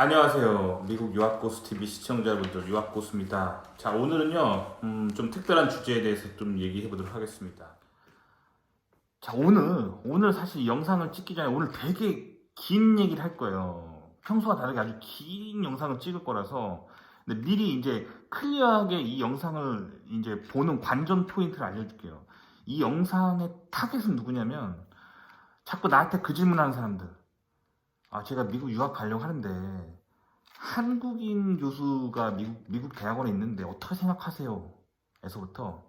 안녕하세요. 미국 유학고수TV 시청자분들, 유학고수입니다. 자, 오늘은요, 좀 특별한 주제에 대해서 좀 얘기해 보도록 하겠습니다. 자, 오늘 사실 이 영상을 찍기 전에 오늘 되게 긴 얘기를 할 거예요. 평소와 다르게 아주 긴 영상을 찍을 거라서. 근데 미리 이제 클리어하게 이 영상을 이제 보는 관전 포인트를 알려줄게요. 이 영상의 타겟은 누구냐면, 자꾸 나한테 그 질문하는 사람들. 아, 제가 미국 유학 가려고 하는데, 한국인 교수가 미국 대학원에 있는데 어떻게 생각하세요? 에서부터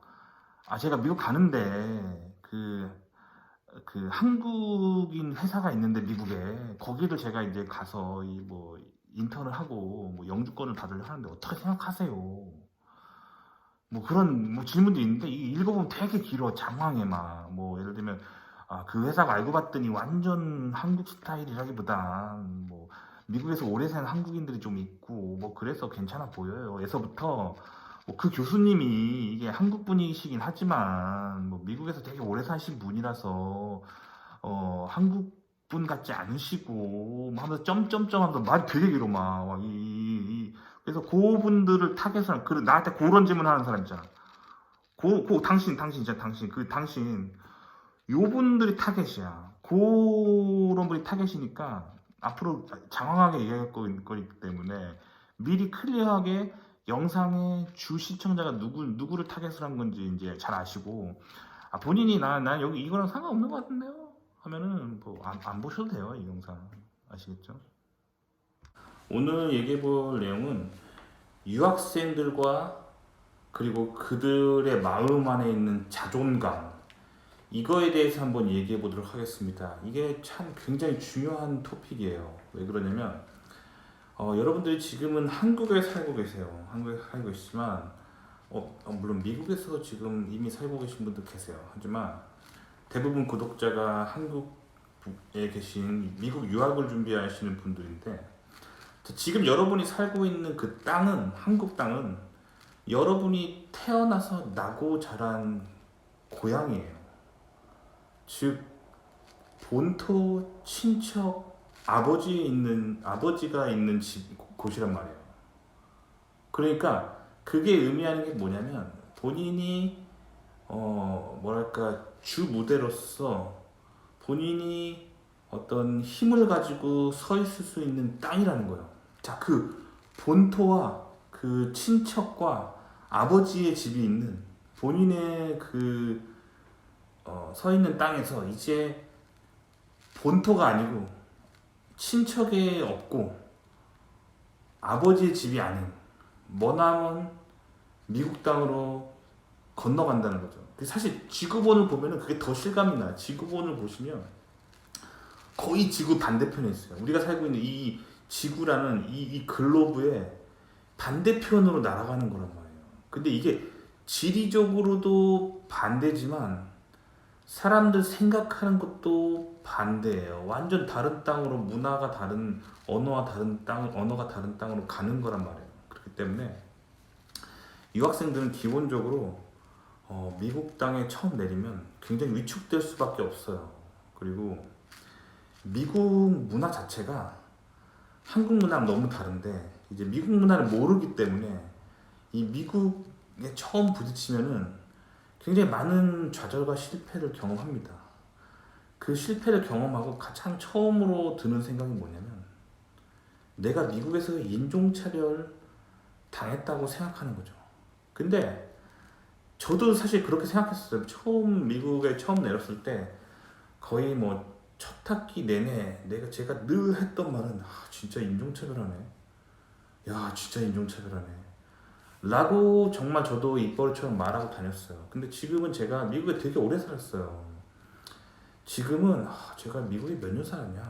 제가 미국 가는데 그 한국인 회사가 있는데 미국에 거기를 제가 이제 가서 이 뭐 인턴을 하고 뭐 영주권을 받으려 하는데 어떻게 생각하세요? 뭐 그런 뭐 질문도 있는데 이 읽어보면 되게 길어. 장황해. 막 뭐 예를 들면 그 회사가 알고 봤더니 완전 한국 스타일이라기보단 뭐 미국에서 오래 산 한국인들이 좀 있고 뭐 그래서 괜찮아 보여요. 에서부터 뭐그 교수님이 이게 한국 분이시긴 하지만 뭐 미국에서 되게 오래 사신 분이라서 한국 분 같지 않으시고 뭐 하면서 점점점 하면서 말이 되게 길어. 그래서 그분들을 타겟으로 나한테 그런 질문 하는 사람 있잖아. 당신 진짜 당신 요분들이 타겟이야. 그런 분이 타겟이니까 앞으로 장황하게 얘기할 거기 때문에 미리 클리어하게 영상의 주 시청자가 누구를 타겟으로 한 건지 이제 잘 아시고 본인이 난 여기 이거랑 상관없는 것 같은데요? 하면은 뭐 안 보셔도 돼요. 이 영상. 아시겠죠? 오늘 얘기해 볼 내용은 유학생들과 그리고 그들의 마음 안에 있는 자존감, 이거에 대해서 한번 얘기해 보도록 하겠습니다. 이게 참 굉장히 중요한 토픽이에요. 왜 그러냐면 여러분들이 지금은 한국에 살고 계세요. 한국에 살고 계시지만 물론 미국에서 지금 이미 살고 계신 분도 계세요. 하지만 대부분 구독자가 한국에 계신 미국 유학을 준비하시는 분들인데, 지금 여러분이 살고 있는 그 땅은, 한국 땅은 여러분이 태어나서 나고 자란 고향이에요. 즉 본토 친척 아버지가 있는 곳이란 말이에요. 그러니까 그게 의미하는 게 뭐냐면 본인이 뭐랄까 주 무대로서 본인이 어떤 힘을 가지고 서 있을 수 있는 땅이라는 거예요. 자, 그 본토와 그 친척과 아버지의 집이 있는 본인의 서 있는 땅에서 이제 본토가 아니고 친척에 없고 아버지의 집이 아닌 머나먼 미국 땅으로 건너간다는 거죠. 사실 지구본을 보면은 그게 더 실감이 나요. 지구본을 보시면 거의 지구 반대편에 있어요. 우리가 살고 있는 이 지구라는 이 글로브의 반대편으로 날아가는 거란 말이에요. 근데 이게 지리적으로도 반대지만 사람들 생각하는 것도 반대예요. 완전 다른 땅으로, 문화가 다른, 언어가 다른 땅으로 가는 거란 말이에요. 그렇기 때문에 유학생들은 기본적으로 미국 땅에 처음 내리면 굉장히 위축될 수밖에 없어요. 그리고 미국 문화 자체가 한국 문화랑 너무 다른데 이제 미국 문화를 모르기 때문에 이 미국에 처음 부딪히면은 굉장히 많은 좌절과 실패를 경험합니다. 그 실패를 경험하고 가장 처음으로 드는 생각이 뭐냐면 내가 미국에서 인종차별 당했다고 생각하는 거죠. 근데 저도 사실 그렇게 생각했어요. 미국에 처음 내렸을 때 거의 뭐 첫 학기 내내 제가 늘 했던 말은 진짜 인종차별하네. 야, 진짜 인종차별하네. 라고 정말 저도 입버릇처럼 말하고 다녔어요. 근데 지금은 제가 미국에 되게 오래 살았어요. 지금은 제가 미국에 몇 년 살았냐?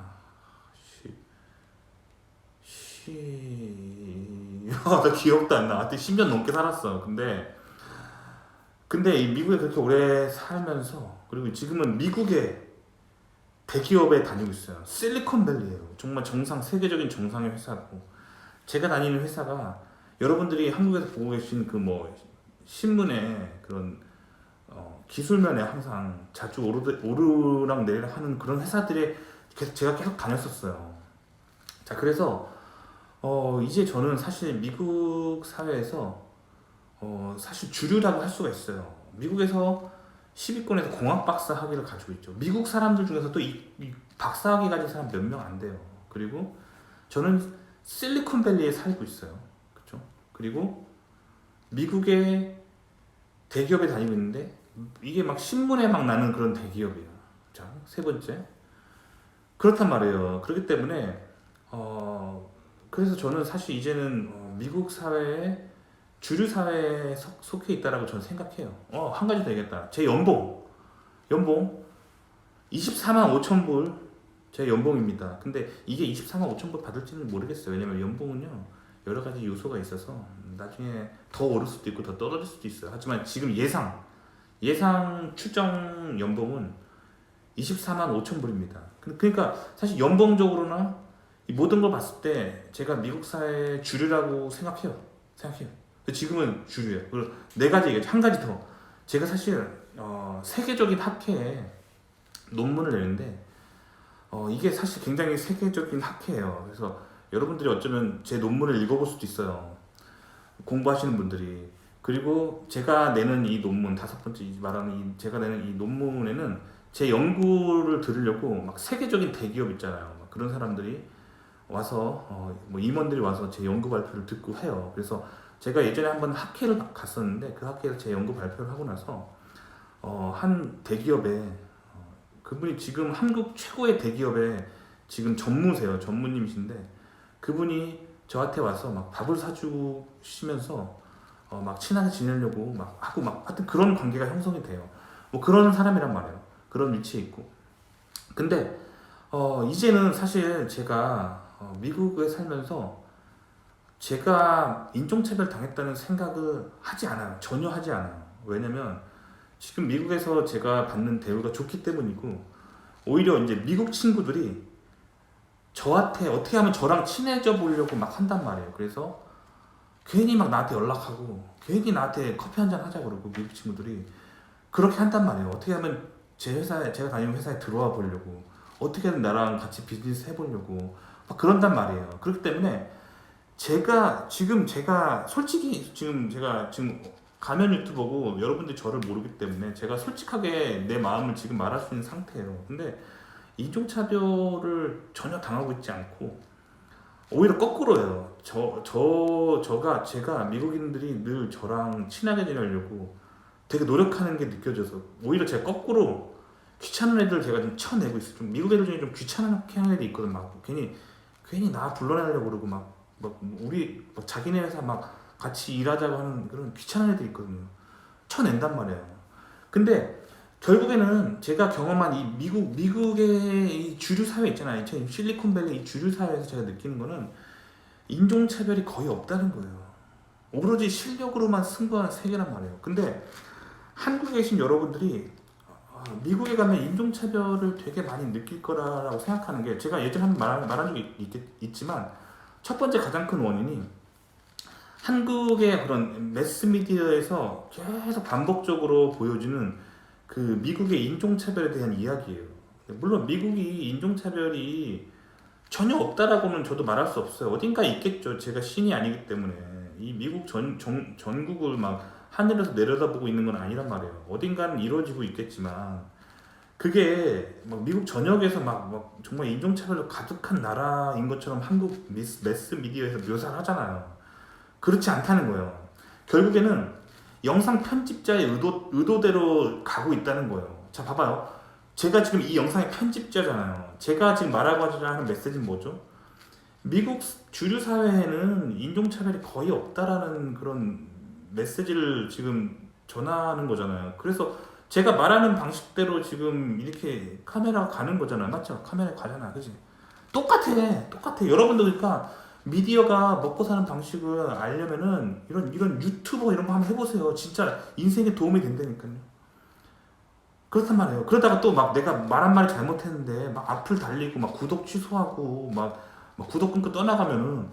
나 기억도 안 나. 하여튼 10년 넘게 살았어. 근데 이 미국에 그렇게 오래 살면서 그리고 지금은 미국에 대기업에 다니고 있어요. 실리콘밸리예요. 정말 세계적인 정상의 회사고, 제가 다니는 회사가 여러분들이 한국에서 보고 계신 그 뭐 신문에 그런 기술면에 항상 자주 오르락 내리락 하는 그런 회사들에 제가 계속 다녔었어요. 자, 그래서 이제 저는 사실 미국 사회에서 사실 주류라고 할 수가 있어요. 미국에서 10위권에서 공학 박사 학위를 가지고 있죠. 미국 사람들 중에서 또 이 박사 학위 가진 사람 몇 명 안 돼요. 그리고 저는 실리콘밸리에 살고 있어요. 그렇죠? 그리고 미국의 대기업에 다니고 있는데 이게 막 신문에 막 나는 그런 대기업이에요. 자, 세 번째. 그렇단 말이에요. 그렇기 때문에 그래서 저는 사실 이제는 미국 사회에 주류 사회에 속해 있다라고 저는 생각해요. 한 가지 더 얘기했다. 제 연봉 24만 5천 불 제 연봉입니다. 근데 이게 24만 5천 불 받을지는 모르겠어요. 왜냐면 연봉은요 여러 가지 요소가 있어서 나중에 더 오를 수도 있고 더 떨어질 수도 있어요. 하지만 지금 예상 추정 연봉은 24만 5천 불입니다. 그러니까 사실 연봉적으로나 이 모든 걸 봤을 때 제가 미국 사회의 주류라고 생각해요. 지금은 주류예요. 그리고 네 가지 얘기죠. 한 가지 더. 제가 사실 세계적인 학회에 논문을 내는데 이게 사실 굉장히 세계적인 학회예요. 그래서 여러분들이 어쩌면 제 논문을 읽어볼 수도 있어요. 공부하시는 분들이. 그리고 제가 내는 이 논문, 다섯 번째 말하는 제가 내는 이 논문에는 제 연구를 들으려고 막 세계적인 대기업 있잖아요. 막 그런 사람들이 와서 뭐 임원들이 와서 제 연구 발표를 듣고 해요. 그래서 제가 예전에 한번 학회를 갔었는데 그 학회에서 제 연구 발표를 하고 나서 한 대기업에 그분이 지금 한국 최고의 대기업에 지금 전무님이신데 그분이 저한테 와서 막 밥을 사주시면서 막 친하게 지내려고 막 하고 막 하여튼 그런 관계가 형성이 돼요. 뭐 그런 사람이란 말이에요. 그런 위치에 있고. 근데 이제는 사실 제가 미국에 살면서 제가 인종차별 당했다는 생각을 하지 않아요. 전혀 하지 않아요. 왜냐면 지금 미국에서 제가 받는 대우가 좋기 때문이고 오히려 이제 미국 친구들이 저한테 어떻게 하면 저랑 친해져 보려고 막 한단 말이에요. 그래서 괜히 막 나한테 연락하고 괜히 나한테 커피 한잔 하자 그러고 미국 친구들이 그렇게 한단 말이에요. 어떻게 하면 제 회사에 제가 다니는 회사에 들어와 보려고 어떻게든 나랑 같이 비즈니스 해보려고 막 그런단 말이에요. 그렇기 때문에 제가 솔직히 제가 지금 가면 유튜버고 여러분들이 저를 모르기 때문에 제가 솔직하게 내 마음을 지금 말할 수 있는 상태예요. 근데 인종차별을 전혀 당하고 있지 않고 오히려 거꾸로예요. 제가 미국인들이 늘 저랑 친하게 지내려고 되게 노력하는 게 느껴져서 오히려 제가 거꾸로 귀찮은 애들 제가 좀 쳐내고 있어요. 좀 미국 애들 중에 좀 귀찮게 하는 애들이 있거든. 막 괜히 나 불러내려고 그러고 막 우리 막 자기네 회사 막 같이 일하자고 하는 그런 귀찮은 애들이 있거든요. 쳐낸단 말이에요. 근데 결국에는 제가 경험한 이 미국의 이 주류 사회 있잖아요. 실리콘밸리 이 주류 사회에서 제가 느끼는 거는 인종차별이 거의 없다는 거예요. 오로지 실력으로만 승부하는 세계란 말이에요. 근데 한국에 계신 여러분들이 미국에 가면 인종차별을 되게 많이 느낄 거라고 생각하는 게 제가 예전에 한번 말한 적이 있지만 첫 번째 가장 큰 원인이 한국의 그런 매스미디어에서 계속 반복적으로 보여주는 그 미국의 인종차별에 대한 이야기예요. 물론 미국이 인종차별이 전혀 없다라고는 저도 말할 수 없어요. 어딘가 있겠죠. 제가 신이 아니기 때문에 이 미국 전국을 막 하늘에서 내려다보고 있는 건 아니란 말이에요. 어딘가는 이루어지고 있겠지만 그게 막 미국 전역에서 막 정말 인종차별로 가득한 나라인 것처럼 한국 매스미디어에서 묘사를 하잖아요. 그렇지 않다는 거예요. 결국에는 영상 편집자의 의도대로 가고 있다는 거예요. 자, 봐봐요. 제가 지금 이 영상의 편집자잖아요. 제가 지금 말하고자 하는 메시지는 뭐죠? 미국 주류 사회에는 인종차별이 거의 없다라는 그런 메시지를 지금 전하는 거잖아요. 그래서 제가 말하는 방식대로 지금 이렇게 카메라가 가는 거잖아요. 맞죠? 카메라 가잖아. 그지? 똑같아. 여러분도 그러니까 미디어가 먹고 사는 방식을 알려면은 이런 유튜버 이런 거 한번 해보세요. 진짜 인생에 도움이 된다니까요. 그렇단 말이에요. 그러다가 또 막 내가 말한 말이 잘못했는데 막 악플 달리고 막 구독 취소하고 막 구독 끊고 떠나가면은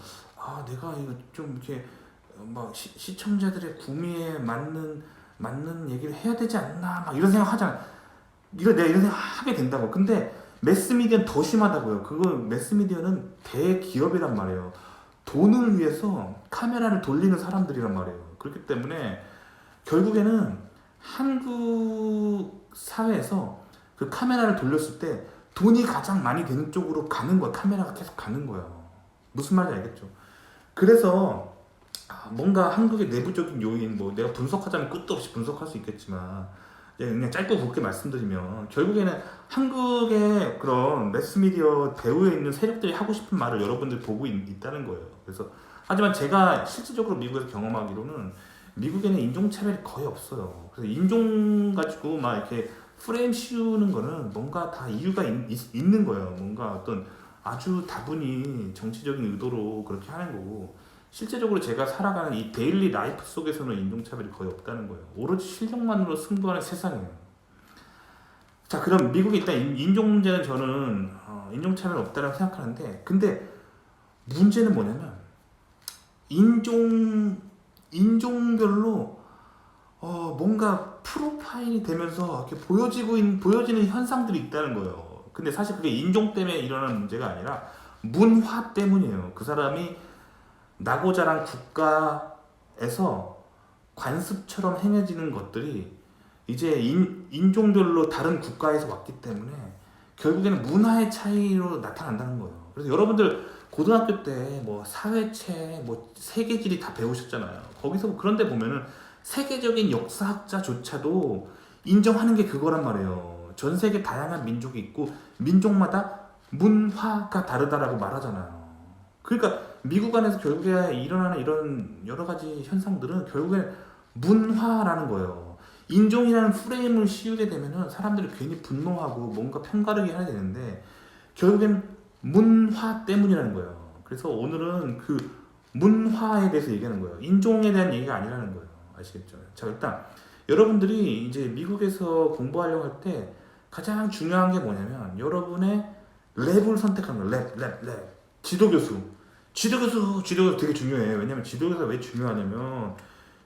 내가 이거 좀 이렇게 막 시청자들의 구미에 맞는 얘기를 해야 되지 않나 막 이런 생각 하잖아. 내가 이런 생각 하게 된다고. 근데 매스미디어는 더 심하다고요. 매스미디어는 대기업이란 말이에요. 돈을 위해서 카메라를 돌리는 사람들이란 말이에요. 그렇기 때문에 결국에는 한국 사회에서 그 카메라를 돌렸을 때 돈이 가장 많이 되는 쪽으로 가는 거야. 카메라가 계속 가는 거예요. 무슨 말인지 알겠죠? 그래서 뭔가 한국의 내부적인 요인, 뭐 내가 분석하자면 끝도 없이 분석할 수 있겠지만 그냥 짧고 굵게 말씀드리면 결국에는 한국의 그런 매스미디어 배후에 있는 세력들이 하고 싶은 말을 여러분들 보고 있다는 거예요. 그래서 하지만 제가 실질적으로 미국에서 경험하기로는 미국에는 인종차별이 거의 없어요. 그래서 인종 가지고 막 이렇게 프레임 씌우는 거는 뭔가 다 이유가 있는 거예요. 뭔가 어떤 아주 다분히 정치적인 의도로 그렇게 하는 거고, 실제적으로 제가 살아가는 이 데일리 라이프 속에서는 인종차별이 거의 없다는 거예요. 오로지 실력만으로 승부하는 세상이에요. 자, 그럼 미국에 일단 인종 문제는 저는 인종차별 없다라고 생각하는데, 근데 문제는 뭐냐면 인종별로 뭔가 프로파일이 되면서 이렇게 보여지는 현상들이 있다는 거예요. 근데 사실 그게 인종 때문에 일어나는 문제가 아니라 문화 때문이에요. 그 사람이 나고 자란 국가에서 관습처럼 행해지는 것들이 이제 인종별로 다른 국가에서 왔기 때문에 결국에는 문화의 차이로 나타난다는 거예요. 그래서 여러분들 고등학교 때 뭐 사회체, 뭐 세계지리 다 배우셨잖아요. 거기서 그런데 보면은 세계적인 역사학자조차도 인정하는 게 그거란 말이에요. 전 세계 다양한 민족이 있고 민족마다 문화가 다르다라고 말하잖아요. 그러니까 미국 안에서 결국에 일어나는 이런 여러 가지 현상들은 결국에 문화라는 거예요. 인종이라는 프레임을 씌우게 되면은 사람들이 괜히 분노하고 뭔가 편가르기 해야 되는데 결국엔 문화 때문이라는 거예요. 그래서 오늘은 그 문화에 대해서 얘기하는 거예요. 인종에 대한 얘기가 아니라는 거예요. 아시겠죠? 자, 일단 여러분들이 이제 미국에서 공부하려고 할 때 가장 중요한 게 뭐냐면 여러분의 랩을 선택하는 거예요. 랩. 지도교수. 지도교수 되게 중요해. 왜냐면 지도교수가 왜 중요하냐면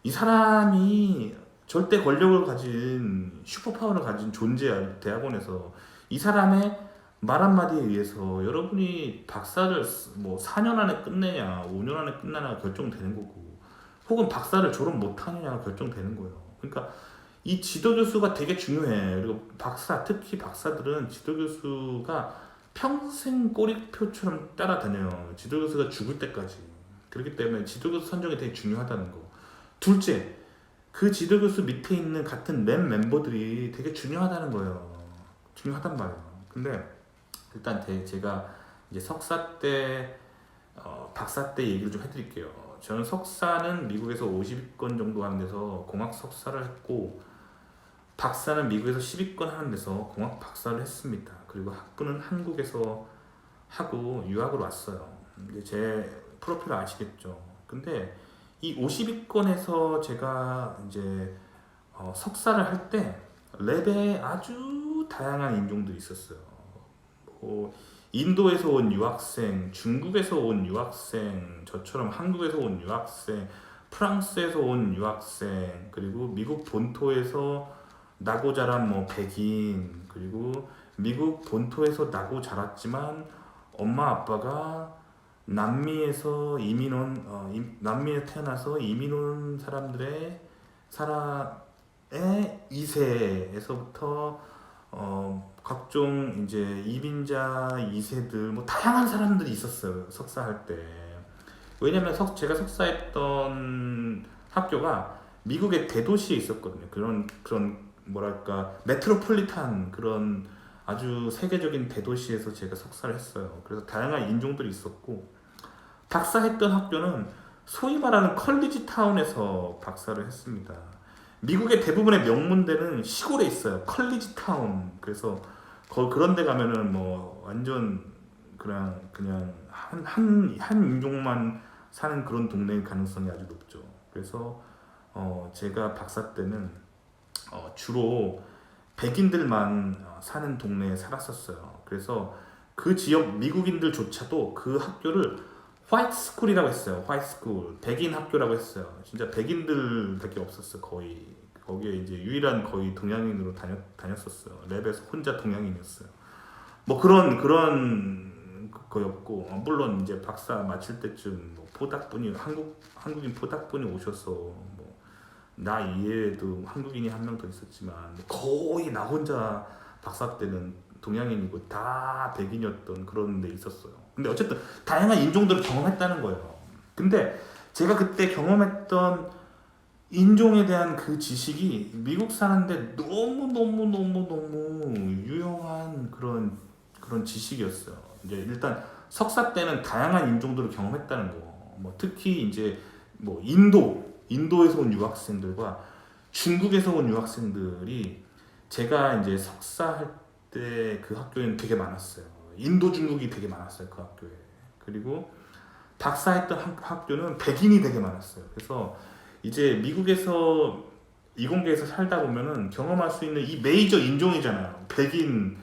이 사람이 절대 권력을 가진 슈퍼파워를 가진 존재야. 대학원에서 이 사람의 말 한마디에 의해서 여러분이 박사를 뭐 4년 안에 끝내냐 5년 안에 끝나냐 결정되는 거고, 혹은 박사를 졸업 못하느냐가 결정되는 거예요. 그러니까 이 지도교수가 되게 중요해. 그리고 특히 박사들은 지도교수가 평생 꼬리표처럼 따라다녀요. 지도교수가 죽을 때까지. 그렇기 때문에 지도교수 선정이 되게 중요하다는 거. 둘째, 그 지도교수 밑에 있는 같은 랩 멤버들이 되게 중요하다는 거예요. 중요하단 말이에요. 근데 일단 제가 이제 석사 때, 박사 때 얘기를 좀 해드릴게요. 저는 석사는 미국에서 50위권 정도 하는 데서 공학 석사를 했고, 박사는 미국에서 10위권 하는 데서 공학 박사를 했습니다. 그리고 학부는 한국에서 하고 유학을 왔어요. 이제 제 프로필 아시겠죠? 근데 이 50위권에서 제가 이제 석사를 할 때 랩에 아주 다양한 인종들이 있었어요. 인도에서 온 유학생, 중국에서 온 유학생, 저처럼 한국에서 온 유학생, 프랑스에서 온 유학생, 그리고 미국 본토에서 나고 자란 뭐 백인, 그리고 미국 본토에서 나고 자랐지만 엄마 아빠가 남미에서 남미에 태어나서 이민 온 사람의 2세에서부터 각종 이제 이민자 2세들 뭐 다양한 사람들이 있었어요. 석사할 때. 왜냐면 제가 석사했던 학교가 미국의 대도시에 있었거든요. 그런 뭐랄까 메트로폴리탄 그런 아주 세계적인 대도시에서 제가 석사를 했어요. 그래서 다양한 인종들이 있었고, 박사했던 학교는 소위 말하는 컬리지 타운에서 박사를 했습니다. 미국의 대부분의 명문대는 시골에 있어요. 컬리지 타운. 그래서 그런 데 가면은 뭐 완전 그냥 한 인종만 사는 그런 동네일 가능성이 아주 높죠. 그래서 제가 박사 때는 주로 백인들만 사는 동네에 살았었어요. 그래서 그 지역 미국인들조차도 그 학교를 화이트 스쿨이라고 했어요. 화이트 스쿨, 백인 학교라고 했어요. 진짜 백인들밖에 없었어요. 거의 거기에 이제 유일한 거의 동양인으로 다녔었어요. 랩에서 혼자 동양인이었어요. 뭐 그런 거였고 물론 이제 박사 마칠 때쯤 뭐 포닥분이 한국인 포닥분이 오셔서 뭐 나 이외에도 한국인이 한 명 더 있었지만 거의 나 혼자 박사 때는 동양인이고 다 백인이었던 그런 데 있었어요. 근데 어쨌든 다양한 인종들을 경험했다는 거예요. 근데 제가 그때 경험했던 인종에 대한 그 지식이 미국 사는데 너무 유용한 그런 지식이었어요. 이제 일단 석사 때는 다양한 인종들을 경험했다는 거. 뭐 특히 이제 뭐 인도에서 온 유학생들과 중국에서 온 유학생들이 제가 이제 석사할 때 그 학교에는 되게 많았어요. 인도 중국이 되게 많았어요 그 학교에. 그리고 박사했던 학교는 백인이 되게 많았어요. 그래서 이제 미국에서 이공계에서 살다 보면은 경험할 수 있는 이 메이저 인종이잖아요. 백인,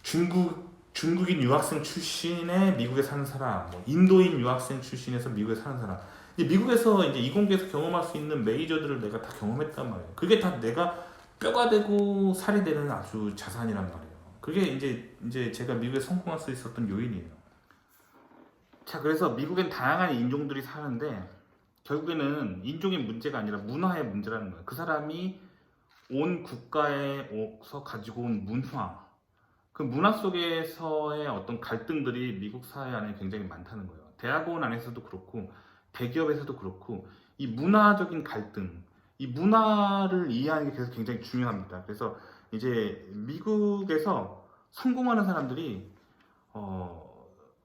중국인 유학생 출신의 미국에 사는 사람, 뭐 인도인 유학생 출신에서 미국에 사는 사람. 이제 미국에서 이제 이공계에서 경험할 수 있는 메이저들을 내가 다 경험했단 말이에요. 그게 다 내가 뼈가 되고 살이 되는 아주 자산이란 말이에요. 그게 이제 제가 미국에 성공할 수 있었던 요인이에요. 자, 그래서 미국엔 다양한 인종들이 사는데 결국에는 인종의 문제가 아니라 문화의 문제라는 거예요. 그 사람이 온 국가에서 가지고 온 문화, 그 문화 속에서의 어떤 갈등들이 미국 사회 안에 굉장히 많다는 거예요. 대학원 안에서도 그렇고 대기업에서도 그렇고 이 문화적인 갈등, 이 문화를 이해하는 게 그래서 굉장히 중요합니다. 그래서 이제 미국에서 성공하는 사람들이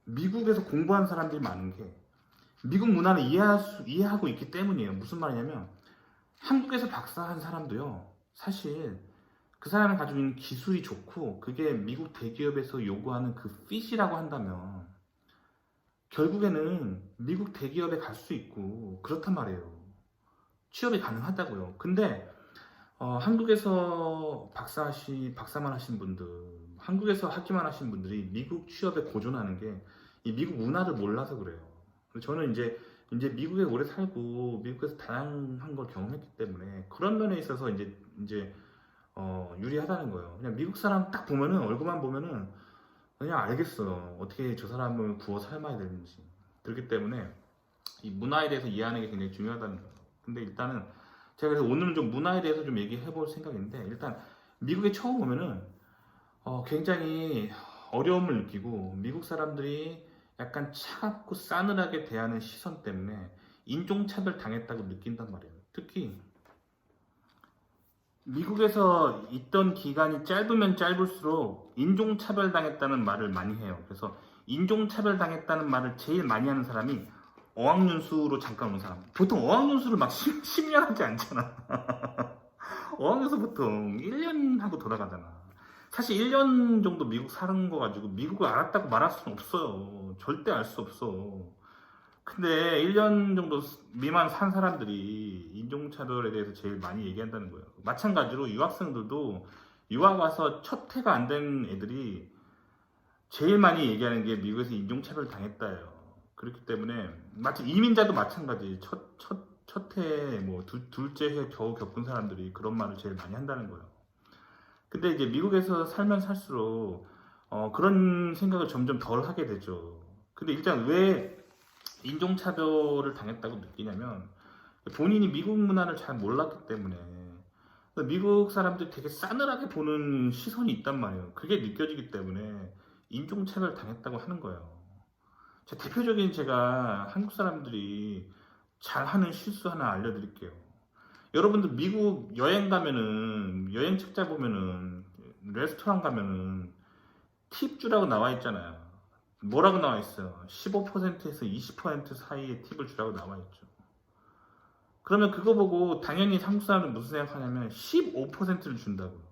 미국에서 공부한 사람들이 많은 게 미국 문화를 이해하고 있기 때문이에요. 무슨 말이냐면 한국에서 박사한 사람도요. 사실 그 사람이 가지고 있는 기술이 좋고 그게 미국 대기업에서 요구하는 그 핏이라고 한다면 결국에는 미국 대기업에 갈 수 있고 그렇단 말이에요. 취업이 가능하다고요. 근데 한국에서 박사만 하신 분들, 한국에서 학위만 하신 분들이 미국 취업에 고전하는 게 이 미국 문화를 몰라서 그래요. 저는 이제 미국에 오래 살고 미국에서 다양한 걸 경험했기 때문에 그런 면에 있어서 이제 유리하다는 거예요. 그냥 미국 사람 딱 보면은 얼굴만 보면은 그냥 알겠어. 어떻게 저 사람을 구워 삶아야 되는지. 그렇기 때문에 이 문화에 대해서 이해하는 게 굉장히 중요하다는 거예요. 근데 일단은 제가 그래서 오늘은 좀 문화에 대해서 좀 얘기해 볼 생각인데 일단 미국에 처음 오면은 굉장히 어려움을 느끼고 미국 사람들이 약간 차갑고 싸늘하게 대하는 시선 때문에 인종차별 당했다고 느낀단 말이에요. 특히 미국에서 있던 기간이 짧으면 짧을수록 인종차별 당했다는 말을 많이 해요. 그래서 인종차별 당했다는 말을 제일 많이 하는 사람이 어학연수로 잠깐 온 사람. 보통 어학연수를 막 10년 하지 않잖아. 어학연수 보통 1년 하고 돌아가잖아. 사실 1년 정도 미국 사는 거 가지고 미국을 알았다고 말할 수는 없어요. 절대 알 수 없어. 근데 1년 정도 미만 산 사람들이 인종차별에 대해서 제일 많이 얘기한다는 거예요. 마찬가지로 유학생들도 유학 와서 첫 해가 안 된 애들이 제일 많이 얘기하는 게 미국에서 인종차별 당했다예요. 그렇기 때문에 마치 이민자도 마찬가지. 첫 해, 뭐 둘째 해 겨우 겪은 사람들이 그런 말을 제일 많이 한다는 거예요. 근데 이제 미국에서 살면 살수록 그런 생각을 점점 덜 하게 되죠. 근데 일단 왜 인종차별을 당했다고 느끼냐면 본인이 미국 문화를 잘 몰랐기 때문에 미국 사람들이 되게 싸늘하게 보는 시선이 있단 말이에요. 그게 느껴지기 때문에 인종차별 당했다고 하는 거예요. 대표적인 제가 한국 사람들이 잘하는 실수 하나 알려드릴게요. 여러분들 미국 여행 가면은 여행 책자 보면은 레스토랑 가면은 팁 주라고 나와 있잖아요. 뭐라고 나와 있어요? 15%에서 20% 사이에 팁을 주라고 나와 있죠. 그러면 그거 보고 당연히 한국 사람은 무슨 생각하냐면 15%를 준다고요.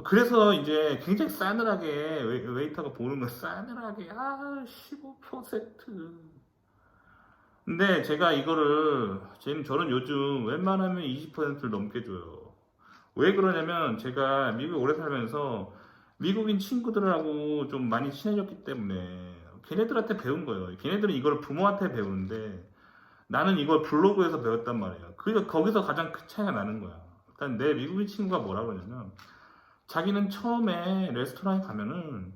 그래서 이제 굉장히 싸늘하게 웨이터가 보는 거 싸늘하게 15%. 근데 제가 이거를 저는 요즘 웬만하면 20%를 넘게 줘요. 왜 그러냐면 제가 미국에 오래 살면서 미국인 친구들하고 좀 많이 친해졌기 때문에 걔네들한테 배운 거예요. 걔네들은 이걸 부모한테 배우는데 나는 이걸 블로그에서 배웠단 말이에요. 그러니까 거기서 가장 큰 차이가 나는 거야. 일단 내 미국인 친구가 뭐라 그러냐면 자기는 처음에 레스토랑에 가면은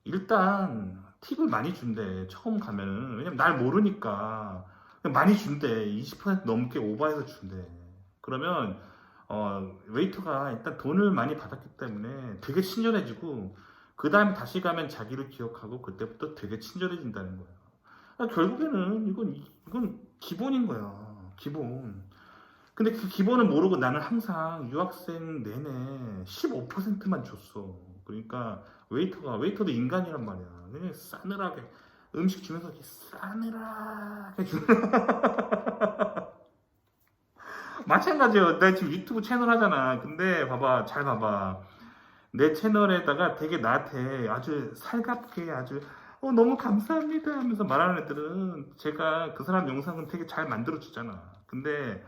일단 팁을 많이 준대. 처음 가면은. 왜냐면 날 모르니까. 그냥 많이 준대. 20% 넘게 오버해서 준대. 그러면 웨이터가 일단 돈을 많이 받았기 때문에 되게 친절해지고, 그 다음에 다시 가면 자기를 기억하고 그때부터 되게 친절해진다는 거야. 결국에는 이건 기본인 거야. 기본. 근데 그 기본을 모르고 나는 항상 유학생 내내 15%만 줬어. 그러니까 웨이터도 인간이란 말이야. 그냥 싸늘하게 음식 주면서 이렇게 싸늘하게 주는. 마찬가지야. 나 지금 유튜브 채널 하잖아. 근데 봐봐, 잘 봐봐. 내 채널에다가 되게 나한테 아주 살갑게 아주 너무 감사합니다 하면서 말하는 애들은 제가 그 사람 영상은 되게 잘 만들어 주잖아. 근데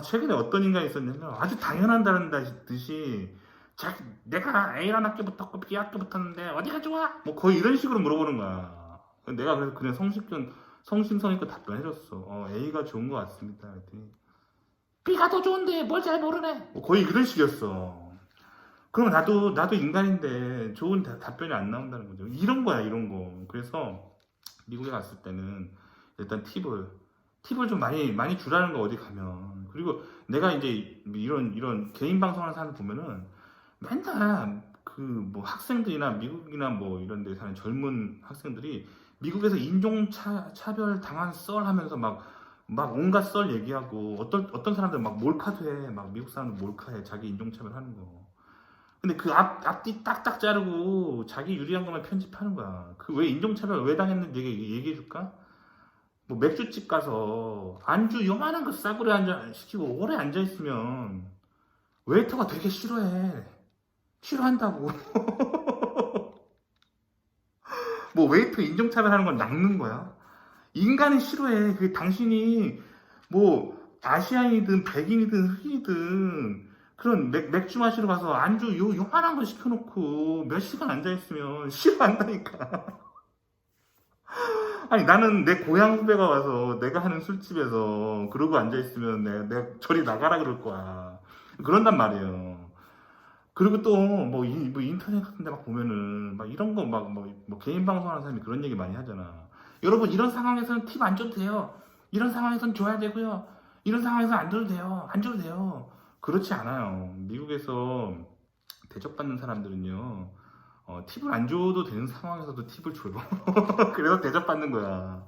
최근에 어떤 인간이 있었냐면 아주 당연한다는 듯이 내가 A라는 학교 붙었고 B 학교 붙었는데 어디가 좋아? 뭐 거의 이런 식으로 물어보는 거야. 내가 그래서 그냥 성심성의껏 답변해줬어. A가 좋은 것 같습니다. 그랬더니 B가 더 좋은데 뭘 잘 모르네. 뭐 거의 이런 식이었어. 그럼 나도 인간인데 좋은 답변이 안 나온다는 거죠. 이런 거야, 이런 거. 그래서 미국에 갔을 때는 일단 팁을 좀 많이 주라는 거 어디 가면. 그리고 내가 이제 이런 개인 방송하는 사람 보면은 맨날 그 뭐 학생들이나 미국이나 뭐 이런 데 사는 젊은 학생들이 미국에서 차별 당한 썰 하면서 막 온갖 썰 얘기하고 어떤 사람들 막 몰카도 해. 막 미국 사람들 몰카해. 자기 인종차별 하는 거. 근데 그 앞뒤 딱딱 자르고 자기 유리한 것만 편집하는 거야. 그 왜 인종차별 왜 당했는지 얘기해 줄까? 뭐 맥주집 가서 안주 요만한 거 싸구려 시키고 오래 앉아 있으면 웨이터가 되게 싫어해. 싫어한다고. 뭐 웨이터 인종차별하는 건 낚는 거야. 인간은 싫어해. 그 당신이 뭐 아시아인이든 백인이든 흑인이든 그런 맥주 마시러 가서 안주 요만한 거 시켜놓고 몇 시간 앉아있으면 싫어한다니까. 아니 나는 내 고향 후배가 와서 내가 하는 술집에서 그러고 앉아있으면 내가 저리 나가라 그럴 거야. 그런단 말이에요. 그리고 또 뭐 인터넷 같은 데 막 보면은 막 이런 거 뭐 개인 방송하는 사람이 그런 얘기 많이 하잖아. 여러분 이런 상황에서는 팁 안 줘도 돼요. 이런 상황에서는 줘야 되고요. 이런 상황에서는 안 줘도 돼요. 안 줘도 돼요. 그렇지 않아요. 미국에서 대접받는 사람들은요. 팁을 안 줘도 되는 상황에서도 팁을 줘요. 그래서 대접받는 거야.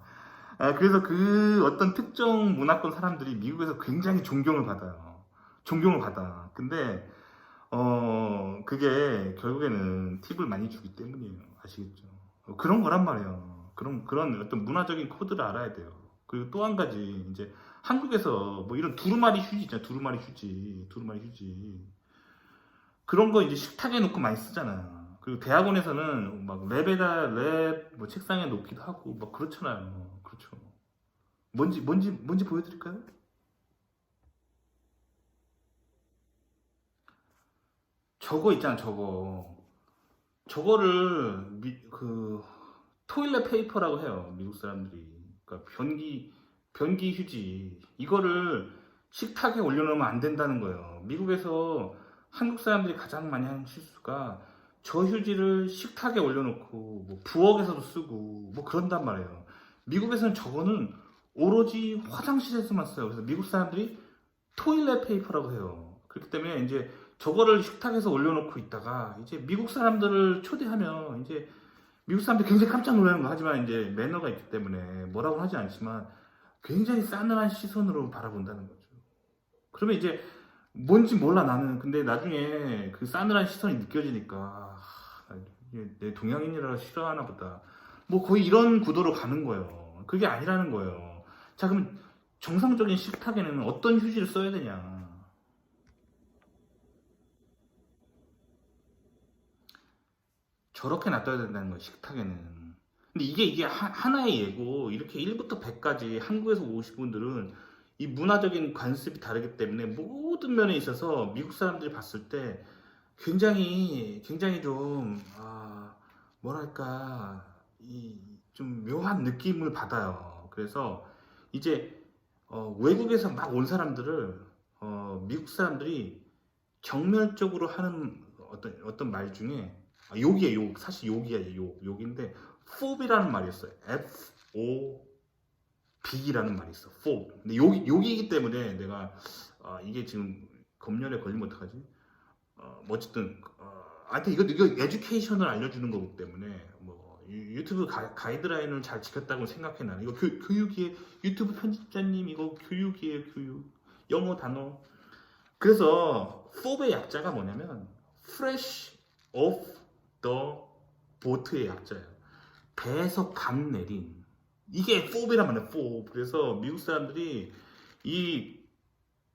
그래서 그 어떤 특정 문화권 사람들이 미국에서 굉장히 존경을 받아요. 존경을 받아. 근데 그게 결국에는 팁을 많이 주기 때문이에요. 아시겠죠? 그런 거란 말이에요. 그런 어떤 문화적인 코드를 알아야 돼요. 그리고 또 한 가지, 이제 한국에서 뭐 이런 두루마리 휴지 있잖아. 두루마리 휴지. 그런 거 이제 식탁에 놓고 많이 쓰잖아. 그리고 대학원에서는 막 뭐 책상에 놓기도 하고 막 그렇잖아요. 그렇죠. 뭔지 보여드릴까요? 저거 있잖아, 저거. 저거를 토일렛 페이퍼라고 해요. 미국 사람들이. 그러니까 변기 휴지. 이거를 식탁에 올려놓으면 안 된다는 거예요. 미국에서 한국 사람들이 가장 많이 하는 실수가 저 휴지를 식탁에 올려놓고 뭐 부엌에서도 쓰고 뭐 그런단 말이에요. 미국에서는 저거는 오로지 화장실에서만 써요. 그래서 미국 사람들이 토일렛 페이퍼라고 해요. 그렇기 때문에 이제 저거를 식탁에서 올려놓고 있다가 이제 미국 사람들을 초대하면 이제 미국 사람들이 굉장히 깜짝 놀라는 거. 하지만 이제 매너가 있기 때문에 뭐라고 하지 않지만 굉장히 싸늘한 시선으로 바라본다는 거죠. 그러면 이제 뭔지 몰라 나는. 근데 나중에 그 싸늘한 시선이 느껴지니까 이게 내 동양인이라 싫어하나 보다. 뭐 거의 이런 구도로 가는 거예요. 그게 아니라는 거예요. 자, 그럼 정상적인 식탁에는 어떤 휴지를 써야 되냐? 저렇게 놔둬야 된다는 거예요, 식탁에는. 근데 이게 하나의 예고, 이렇게 1부터 100까지 한국에서 오신 분들은 이 문화적인 관습이 다르기 때문에 모든 면에 있어서 미국 사람들이 봤을 때 굉장히 좀, 뭐랄까, 좀 묘한 느낌을 받아요. 그래서 이제, 외국에서 막 온 사람들을, 미국 사람들이 정면적으로 하는 어떤 말 중에 욕이에요, 욕. 사실 욕이야, 욕인데 FOB이라는 말이 있어요. FOB라는 말이 있어. FOB. 근데 여기이기 때문에 내가 이게 지금 검열에 걸리면 어떡하지? 뭐 어쨌든 하여튼 이거 에듀케이션을 알려주는 거기 때문에 뭐 유튜브 가이드라인을 잘 지켰다고 생각해. 나는 이거 교육이에요. 유튜브 편집자님 이거 교육이에요. 교육. 영어 단어. 그래서 FOB의 약자가 뭐냐면 Fresh off the boat의 약자예요. 배에서 갓 내린. 이게 FOB란 말이에요. FOB. 그래서 미국 사람들이 이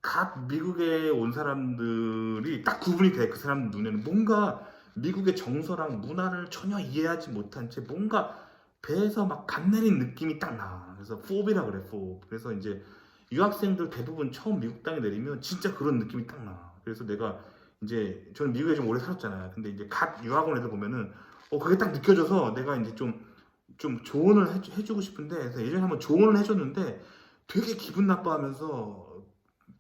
갓 미국에 온 사람들이 딱 구분이 돼. 그 사람 눈에는 뭔가 미국의 정서랑 문화를 전혀 이해하지 못한 채 뭔가 배에서 막 갓 내린 느낌이 딱 나. 그래서 FOB이라 그래. FOB. 그래서 이제 유학생들 대부분 처음 미국 땅에 내리면 진짜 그런 느낌이 딱 나. 그래서 내가 이제 저는 미국에 좀 오래 살았잖아요. 근데 이제 갓 유학 온 애들 보면은 그게 딱 느껴져서 내가 이제 좀 조언을 해주고 싶은데, 그래서 예전에 한번 조언을 해줬는데 되게 기분 나빠하면서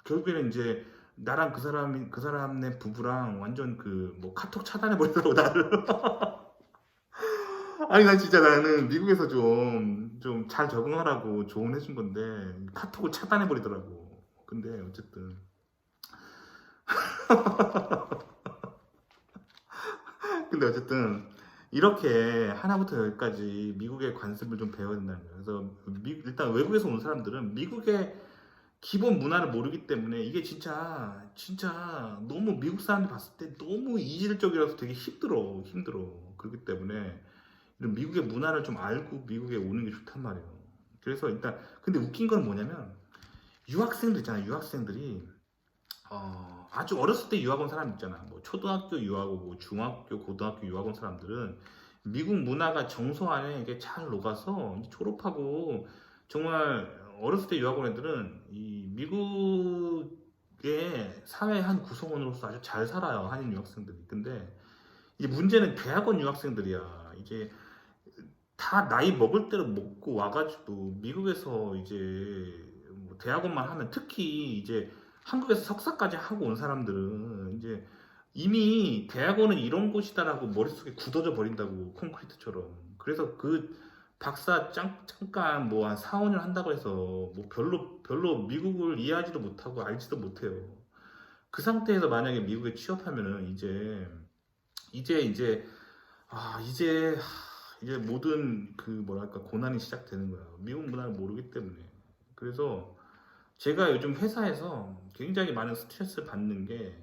결국에는 이제 나랑 그 사람네 부부랑 완전 그 뭐 카톡 차단해 버리더라고 나를. 아니 난 진짜 나는 미국에서 좀 잘 적응하라고 조언해 준 건데 카톡을 차단해 버리더라고. 근데 어쨌든 이렇게 하나부터 열까지 미국의 관습을 좀 배워야 된다는 거예요. 그래서 일단 외국에서 온 사람들은 미국의 기본 문화를 모르기 때문에 이게 진짜 너무 미국 사람들이 봤을 때 너무 이질적이라서 되게 힘들어. 그렇기 때문에 이런 미국의 문화를 좀 알고 미국에 오는 게 좋단 말이에요. 그래서 일단 근데 웃긴 건 뭐냐면 유학생들 있잖아요. 유학생들이 아주 어렸을 때 유학 온 사람 있잖아. 뭐 초등학교 유학 오고 중학교, 고등학교 유학 온 사람들은 미국 문화가 정서 안에 이게 잘 녹아서 이제 졸업하고 정말 어렸을 때 유학 온 애들은 이 미국의 사회 한 구성원으로서 아주 잘 살아요. 한인 유학생들이. 근데 이제 문제는 대학원 유학생들이야. 이제 다 나이 먹을 대로 먹고 와가지고 미국에서 이제 뭐 대학원만 하면 특히 이제 한국에서 석사까지 하고 온 사람들은 이제 이미 대학원은 이런 곳이다라고 머릿속에 굳어져 버린다고 콘크리트처럼. 그래서 그 박사 잠깐 뭐 한 4, 5년 한다고 해서 뭐 별로 미국을 이해하지도 못하고 알지도 못해요. 그 상태에서 만약에 미국에 취업하면은 이제 이제 모든 그 뭐랄까 고난이 시작되는 거야. 미국 문화를 모르기 때문에. 그래서 제가 요즘 회사에서 굉장히 많은 스트레스를 받는 게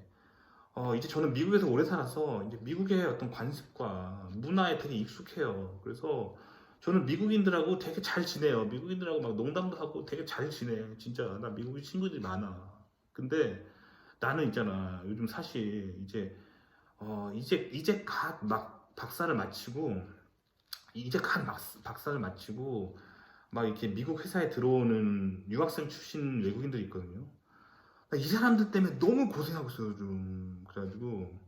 이제 저는 미국에서 오래 살아서 이제 미국의 어떤 관습과 문화에 되게 익숙해요. 그래서 저는 미국인들하고 되게 잘 지내요. 미국인들하고 막 농담도 하고 되게 잘 지내. 진짜 나 미국인 친구들이 많아. 근데 나는 있잖아. 요즘 사실 이제 갓 막 박사를 마치고 박사를 마치고 막 이렇게 미국 회사에 들어오는 유학생 출신 외국인들이 있거든요. 이 사람들 때문에 너무 고생하고 있어요, 좀. 그래가지고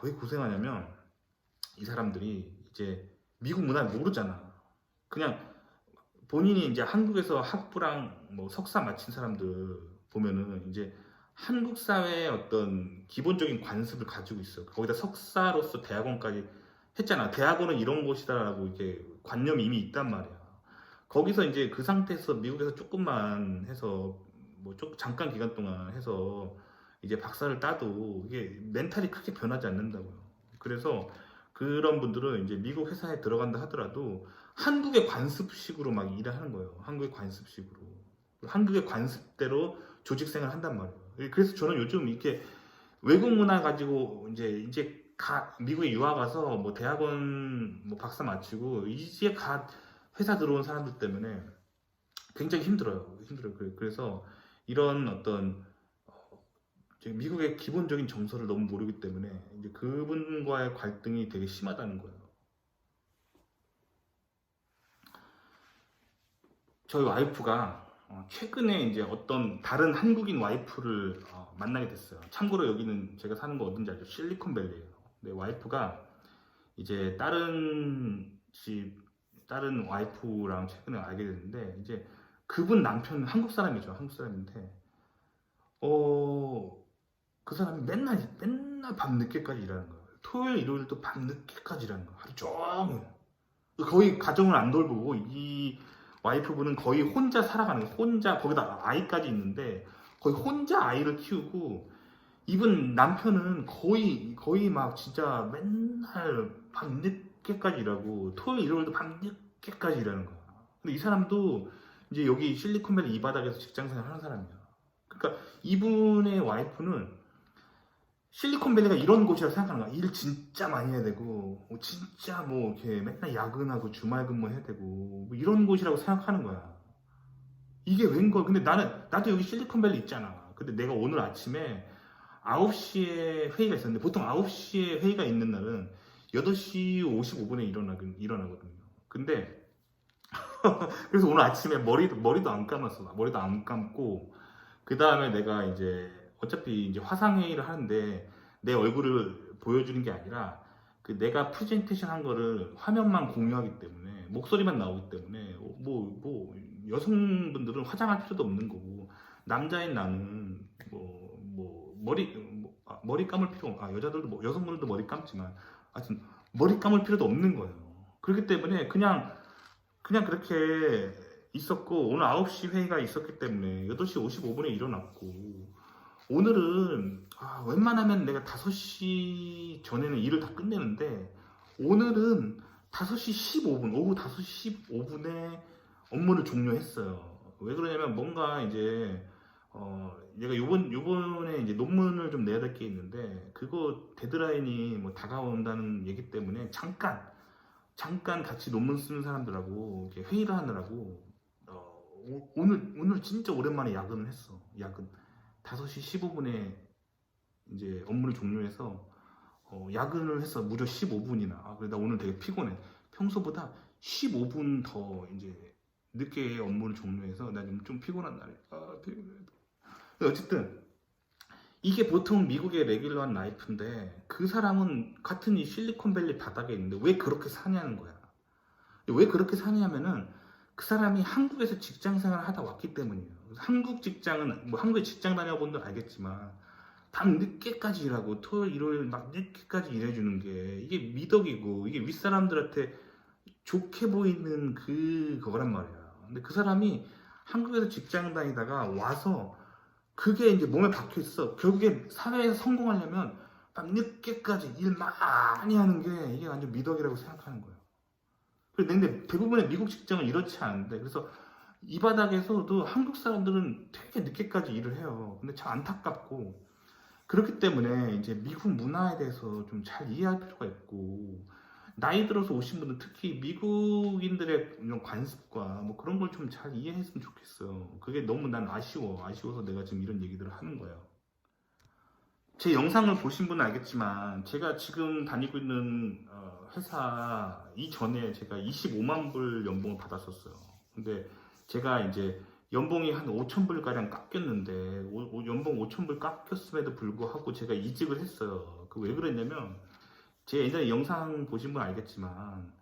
왜 고생하냐면 이 사람들이 이제 미국 문화를 모르잖아. 그냥 본인이 이제 한국에서 학부랑 뭐 석사 마친 사람들 보면은 이제 한국 사회의 어떤 기본적인 관습을 가지고 있어. 거기다 석사로서 대학원까지 했잖아. 대학원은 이런 곳이다라고 이렇게 관념이 이미 있단 말이야. 거기서 이제 그 상태에서 미국에서 조금만 해서 뭐 잠깐 기간 동안 해서 이제 박사를 따도 이게 멘탈이 크게 변하지 않는다고요. 그래서 그런 분들은 이제 미국 회사에 들어간다 하더라도 한국의 관습식으로 막 일을 하는 거예요. 한국의 관습식으로. 한국의 관습대로 조직 생활을 한단 말이에요. 그래서 저는 요즘 이렇게 외국 문화 가지고 이제 미국에 유학 가서 뭐 대학원 뭐 박사 마치고 이제 회사 들어온 사람들 때문에 굉장히 힘들어요. 그래서 이런 어떤 미국의 기본적인 정서를 너무 모르기 때문에 이제 그분과의 갈등이 되게 심하다는 거예요. 저희 와이프가 최근에 이제 어떤 다른 한국인 와이프를 만나게 됐어요. 참고로 여기는 제가 사는 거 어딘지 알죠? 실리콘밸리예요. 근데 와이프가 이제 다른 와이프랑 최근에 알게 됐는데 이제 그분 남편은 한국 사람이죠. 한국 사람인데 그 사람이 맨날 밤 늦게까지 일하는 거예요. 토요일, 일요일도 밤 늦게까지 일하는 거예요. 하루 종일. 거의 가정을 안 돌보고 이 와이프분은 거의 혼자 살아가는 거예요. 혼자 거기다 아이까지 있는데 거의 혼자 아이를 키우고 이분 남편은 거의 막 진짜 맨날 밤 늦게까지 일하고 토요일 일요일도 밤 늦게까지 일하는 거야. 근데 이 사람도 이제 여기 실리콘밸리 이 바닥에서 직장생활 하는 사람이야. 그러니까 이분의 와이프는 실리콘밸리가 이런 곳이라고 생각하는 거야. 일 진짜 많이 해야 되고, 진짜 뭐 이렇게 맨날 야근하고 주말 근무해야 되고, 뭐 이런 곳이라고 생각하는 거야. 이게 웬걸? 근데 나도 여기 실리콘밸리 있잖아. 근데 내가 오늘 아침에 9시에 회의가 있었는데, 보통 9시에 회의가 있는 날은 8시 55분에 일어나거든요. 근데, 그래서 오늘 아침에 머리도 안 감았어. 머리도 안 감고, 그 다음에 내가 이제 어차피 이제 화상회의를 하는데 내 얼굴을 보여주는 게 아니라 그 내가 프레젠테이션 한 거를 화면만 공유하기 때문에 목소리만 나오기 때문에 뭐 여성분들은 화장할 필요도 없는 거고 남자인 나는 머리 감을 여자들도 여성분들도 머리 감지만 하여튼 머리 감을 필요도 없는 거예요. 그렇기 때문에 그냥 그렇게 있었고 오늘 9시 회의가 있었기 때문에 8시 55분에 일어났고 오늘은 웬만하면 내가 5시 전에는 일을 다 끝내는데 오늘은 5시 15분 오후 5시 15분에 업무를 종료했어요. 왜 그러냐면 뭔가 이제 얘가 요번에 이제 논문을 좀 내야 될 게 있는데 그거 데드라인이 뭐 다가온다는 얘기 때문에 잠깐 같이 논문 쓰는 사람들하고 이렇게 회의를 하느라고 오늘 진짜 오랜만에 야근을 했어. 야근 5시 15분에 이제 업무를 종료해서 야근을 했어. 무려 15분이나. 그래 나 오늘 되게 피곤해. 평소보다 15분 더 이제 늦게 업무를 종료해서 나 좀 피곤한 날이야. 피곤해. 어쨌든 이게 보통 미국의 레귤러한 라이프인데 그 사람은 같은 이 실리콘밸리 바닥에 있는데 왜 그렇게 사냐는 거야. 왜 그렇게 사냐면은 그 사람이 한국에서 직장 생활을 하다 왔기 때문이에요. 한국 직장은 뭐 한국에 직장 다녀본 분들 알겠지만 밤 늦게까지 일하고 토요일 일요일 막 늦게까지 일해주는 게 이게 미덕이고 이게 윗사람들한테 좋게 보이는 그거란 말이야. 근데 그 사람이 한국에서 직장 다니다가 와서 그게 이제 몸에 박혀 있어. 결국에 사회에서 성공하려면 밤 늦게까지 일 많이 하는 게 이게 완전 미덕이라고 생각하는 거예요. 근데 대부분의 미국 직장은 이렇지 않은데 그래서 이 바닥에서도 한국 사람들은 되게 늦게까지 일을 해요. 근데 참 안타깝고 그렇기 때문에 이제 미국 문화에 대해서 좀 잘 이해할 필요가 있고 나이 들어서 오신 분들 특히 미국인들의 이런 관습과 뭐 그런 걸 좀 잘 이해했으면 좋겠어요. 그게 너무 난 아쉬워서 내가 지금 이런 얘기들을 하는 거예요. 제 영상을 보신 분은 알겠지만 제가 지금 다니고 있는 회사 이전에 제가 25만 불 연봉을 받았었어요. 근데 제가 이제 연봉이 한 5천 불 가량 깎였는데 연봉 5천 불 깎였음에도 불구하고 제가 이직을 했어요. 그 왜 그랬냐면 제 예전에 영상 보신 분 알겠지만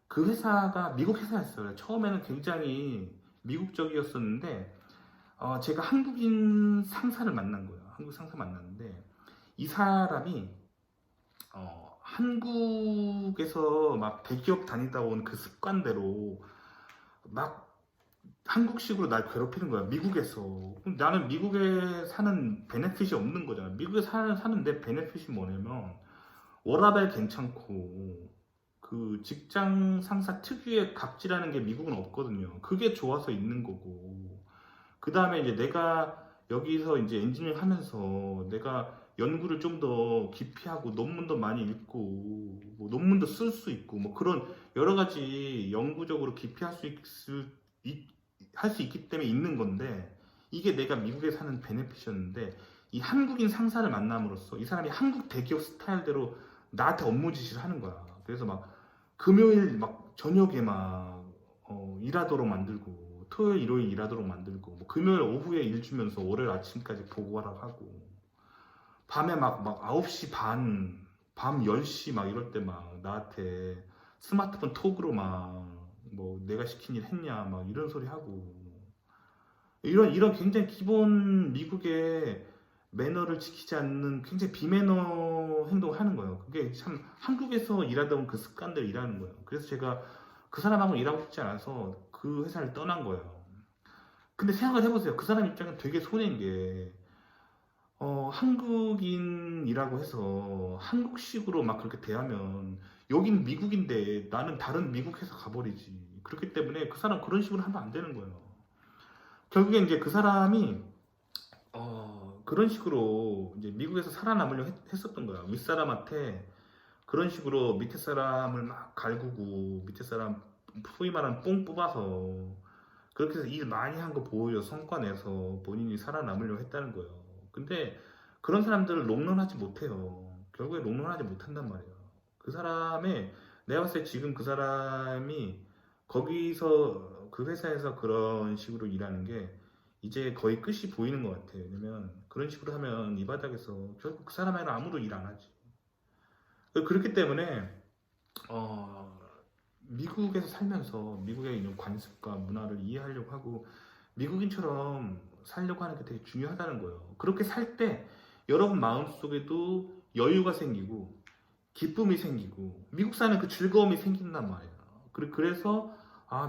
그 회사가 미국 회사였어요. 처음에는 굉장히 미국적이었었는데 제가 한국인 상사를 만난 거예요. 한국 상사 만났는데 이 사람이 한국에서 막 대기업 다니다 온 그 습관대로 막 한국식으로 날 괴롭히는 거야. 미국에서. 그럼 나는 미국에 사는 베네핏이 없는 거잖아. 미국에 사는 내 베네핏이 뭐냐면 워라밸 괜찮고 그 직장 상사 특유의 갑질하는 게 미국은 없거든요. 그게 좋아서 있는 거고. 그 다음에 이제 내가 여기서 이제 엔지니어링 하면서 내가 연구를 좀 더 깊이 하고 논문도 많이 읽고 뭐 논문도 쓸 수 있고 뭐 그런 여러 가지 영구적으로 깊이 할 수 있기 때문에 있는 건데 이게 내가 미국에 사는 베네핏이었는데 이 한국인 상사를 만남으로써 이 사람이 한국 대기업 스타일대로 나한테 업무 지시를 하는 거야. 그래서 막 금요일 막 저녁에 막 일하도록 만들고 토요일 일요일 일하도록 만들고 뭐 금요일 오후에 일 주면서 월요일 아침까지 보고하라고 하고 밤에 막 9시 밤 10시 막 이럴 때 막 나한테 스마트폰 톡으로 막 뭐 내가 시킨 일 했냐 막 이런 소리 하고 이런 굉장히 기본 미국의 매너를 지키지 않는 굉장히 비매너 행동을 하는 거예요. 그게 참 한국에서 일하다 온 그 습관대로 일하는 거예요. 그래서 제가 그 사람하고 일하고 싶지 않아서 그 회사를 떠난 거예요. 근데 생각을 해보세요. 그 사람 입장은 되게 손해인 게 한국인이라고 해서 한국식으로 막 그렇게 대하면 여긴 미국인데 나는 다른 미국 회사 가버리지. 그렇기 때문에 그 사람 그런 식으로 하면 안 되는 거예요. 결국에 이제 그 사람이 그런 식으로 이제 미국에서 살아남으려 했었던 거야. 윗사람한테 그런 식으로 밑에 사람을 막 갈구고 밑에 사람 소위 말하는 뽕 뽑아서 그렇게 해서 일 많이 한 거 보여 성과 내서 본인이 살아남으려고 했다는 거예요. 근데 그런 사람들을 롱런하지 못해요. 결국에 롱런하지 못한단 말이에요. 그 사람의 내가 봤을 때 지금 그 사람이 거기서 그 회사에서 그런 식으로 일하는 게 이제 거의 끝이 보이는 것 같아요. 왜냐면 그런 식으로 하면 이 바닥에서 결국 그 사람에는 아무도 일 안 하지. 그렇기 때문에 미국에서 살면서 미국의 이런 관습과 문화를 이해하려고 하고 미국인처럼 살려고 하는 게 되게 중요하다는 거예요. 그렇게 살 때 여러분 마음속에도 여유가 생기고 기쁨이 생기고 미국 사는 그 즐거움이 생긴단 말이에요. 그래서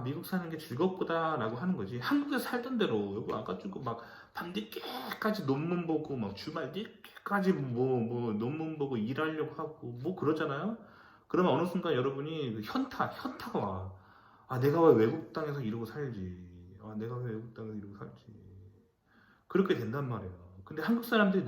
미국 사는 게 즐겁구나라고 하는 거지. 한국에서 살던 대로 여기 와가지고 막 밤늦게까지 논문 보고 막 주말 늦게까지 뭐 논문 보고 일하려고 하고 뭐 그러잖아요. 그러면 어느 순간 여러분이 그 현타가 와. 내가 왜 외국 땅에서 이러고 살지? 내가 왜 외국 땅에서 이러고 살지? 그렇게 된단 말이에요. 근데 한국 사람들이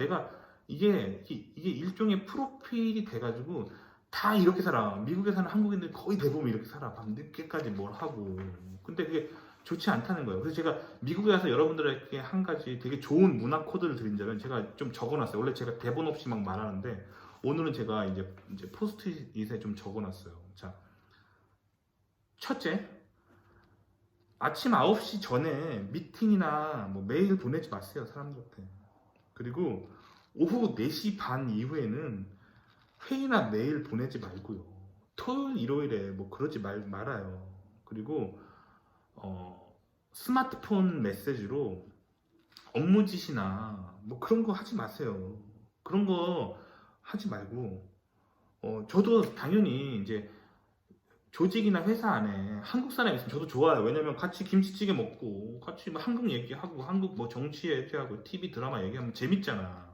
이게 일종의 프로필이 돼가지고 다 이렇게 살아. 미국에 사는 한국인들 거의 대부분 이렇게 살아. 밤 늦게까지 뭘 하고. 근데 그게 좋지 않다는 거예요. 그래서 제가 미국에 가서 여러분들에게 한 가지 되게 좋은 문화 코드를 드린다면 제가 좀 적어놨어요. 원래 제가 대본 없이 막 말하는데 오늘은 제가 이제 포스트잇에 좀 적어놨어요. 자, 첫째, 아침 9시 전에 미팅이나 뭐 메일 보내지 마세요, 사람들한테. 그리고 오후 4시 반 이후에는 회의나 메일 보내지 말고요. 토요일, 일요일에 뭐 그러지 말아요. 그리고 스마트폰 메시지로 업무 지시나 뭐 그런 거 하지 마세요. 그런 거 하지 말고 저도 당연히 이제 조직이나 회사 안에 한국 사람이 있으면 저도 좋아요. 왜냐면 같이 김치찌개 먹고 같이 뭐 한국 얘기하고 한국 뭐 정치 얘기하고 TV 드라마 얘기하면 재밌잖아.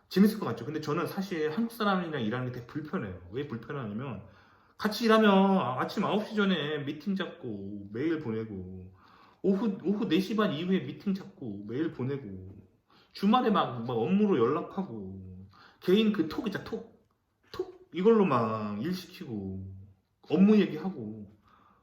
재밌을 것 같죠. 근데 저는 사실 한국 사람이랑 일하는 게 되게 불편해요. 왜 불편하냐면 같이 일하면 아침 9시 전에 미팅 잡고 메일 보내고 오후 4시 반 이후에 미팅 잡고 메일 보내고 주말에 막 업무로 연락하고 개인 그 톡 있잖아. 톡 이걸로 막 일 시키고 업무 얘기하고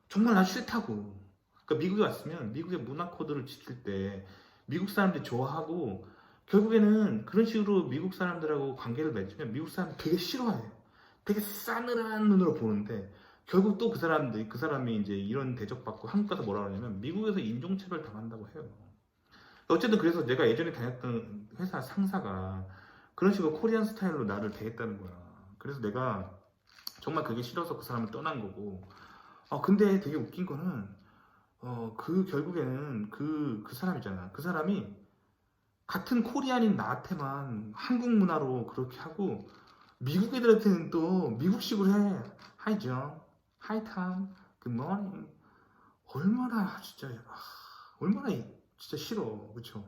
정말 나 싫다고. 그러니까 미국에 왔으면 미국의 문화 코드를 지킬 때 미국 사람들이 좋아하고 결국에는 그런 식으로 미국 사람들하고 관계를 맺으면 미국 사람들 되게 싫어해요. 되게 싸늘한 눈으로 보는데 결국 또 그 사람이 이제 이런 대접받고 한국 가서 뭐라 그러냐면 미국에서 인종차별 당한다고 해요. 어쨌든 그래서 내가 예전에 다녔던 회사 상사가 그런 식으로 코리안 스타일로 나를 대했다는 거야. 그래서 내가 정말 그게 싫어서 그 사람을 떠난 거고. 근데 되게 웃긴 거는 결국에는 그 사람이잖아. 그 사람이 같은 코리안인 나한테만 한국 문화로 그렇게 하고 미국 애들한테는 또 미국식으로 해. Hi John, Hi Tom, Good morning. 얼마나 진짜 싫어, 그쵸?